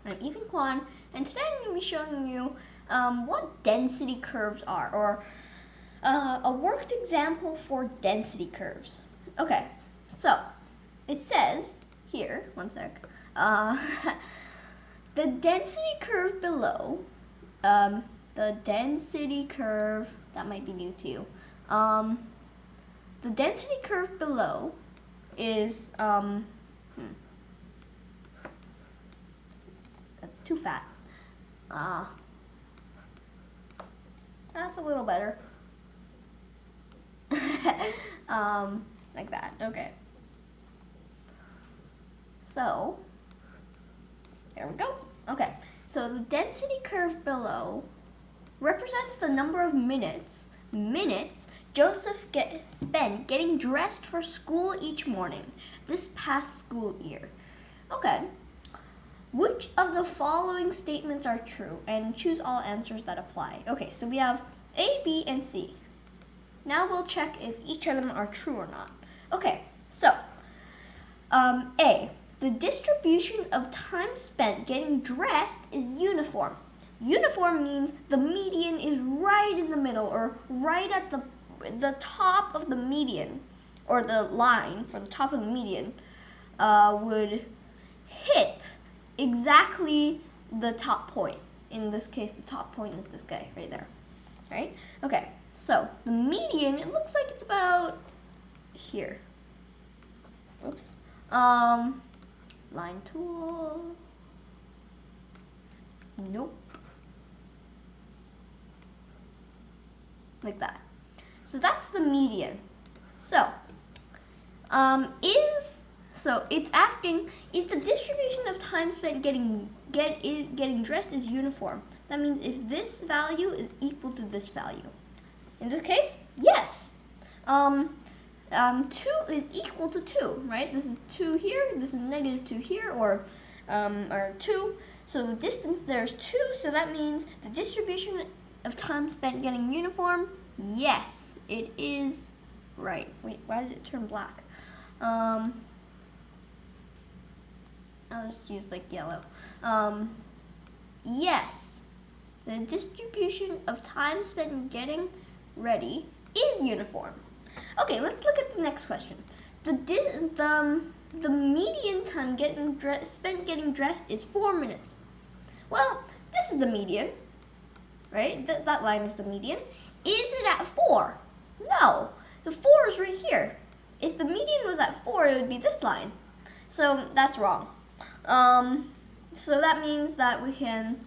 I'm Ethan Kwan, and today I'm going to be showing you what density curves are, or a worked example for density curves. Okay, so it says here, one sec, the density curve below, the density curve, that might be new to you, the density curve below is, that's too fat. That's a little better. Like that, okay. So, there we go. Okay, so the density curve below represents the number of minutes Joseph spent getting dressed for school each morning this past school year. Okay. Which of the following statements are true? And choose all answers that apply. Okay, so we have A, B, and C. Now we'll check if each of them are true or not. Okay, so A, the distribution of time spent getting dressed is uniform. Uniform means the median is right in the middle, or right at the top of the median, or the line for the top of the median would hit exactly the top point. In this case, the top point is this guy right there, right? Okay, so the median, it looks like it's about here. Oops. Line tool. Nope. Like that. So that's the median. So, it's asking, is the distribution of time spent getting dressed is uniform? That means if this value is equal to this value. In this case, yes. 2 is equal to 2, right? This is 2 here, this is -2 here, or 2. So the distance there is 2, so that means the distribution of time spent getting uniform, yes, it is right. Wait, why did it turn black? I'll just use like yellow. Yes, the distribution of time spent getting ready is uniform. Okay, let's look at the next question. The median time spent getting dressed is 4 minutes. Well, this is the median, right? That line is the median. Is it at 4? No, the 4 is right here. If the median was at 4, it would be this line. So that's wrong. So that means that we can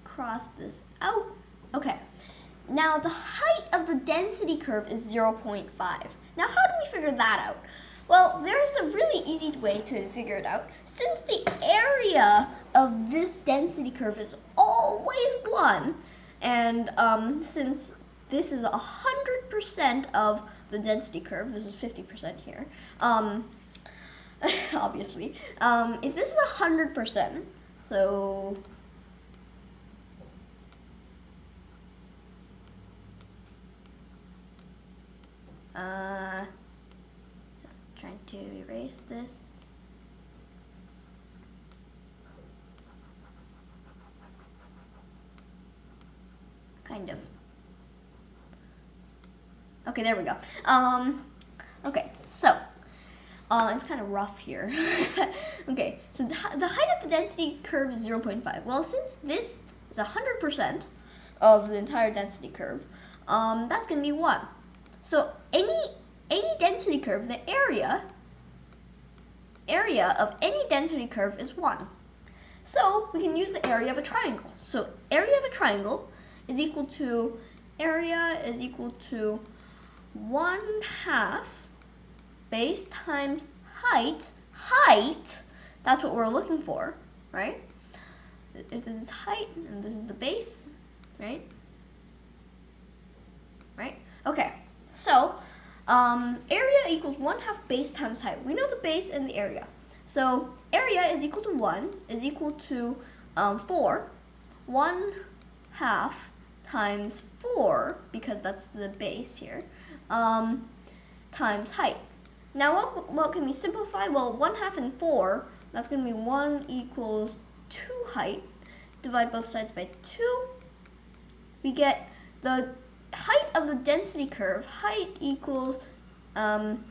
cross this out. Okay. Now the height of the density curve is 0.5. Now how do we figure that out? Well, there's a really easy way to figure it out. Since the area of this density curve is always 1, and since this is 100% of the density curve, this is 50% here, obviously, if this is 100%, so just trying to erase this. Kind of. Okay, there we go. Okay, so it's kind of rough here. Okay, so the height of the density curve is 0.5. Well, since this is 100% of the entire density curve, that's going to be 1. So any density curve, the area of any density curve is 1. So we can use the area of a triangle. So area of a triangle is equal to, area is equal to 1/2 base times height. Height, that's what we're looking for, right? If this is height and this is the base, right? Right? Okay, so area equals 1/2 base times height. We know the base and the area. So area is equal to 1 is equal to 4. 1/2 times 4, because that's the base here, times height. Now what can we simplify? Well, 1/2 and 4 that's going to be 1 equals 2 height. Divide both sides by 2. We get the height of the density curve. Height equals 1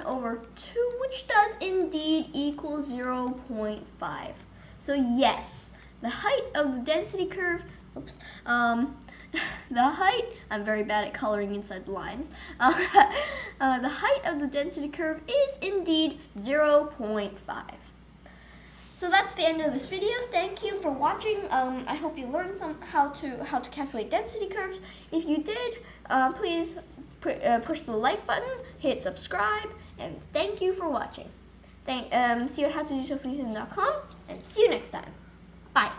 over 2, which does indeed equal 0.5. So yes, the height of the density curve, the height, I'm very bad at coloring inside the lines. The height of the density curve is indeed 0.5. So that's the end of this video. Thank you for watching. I hope you learned how to calculate density curves. If you did, please push the like button, hit subscribe, and thank you for watching. See you at howtodosofreezing.com, and see you next time. Bye.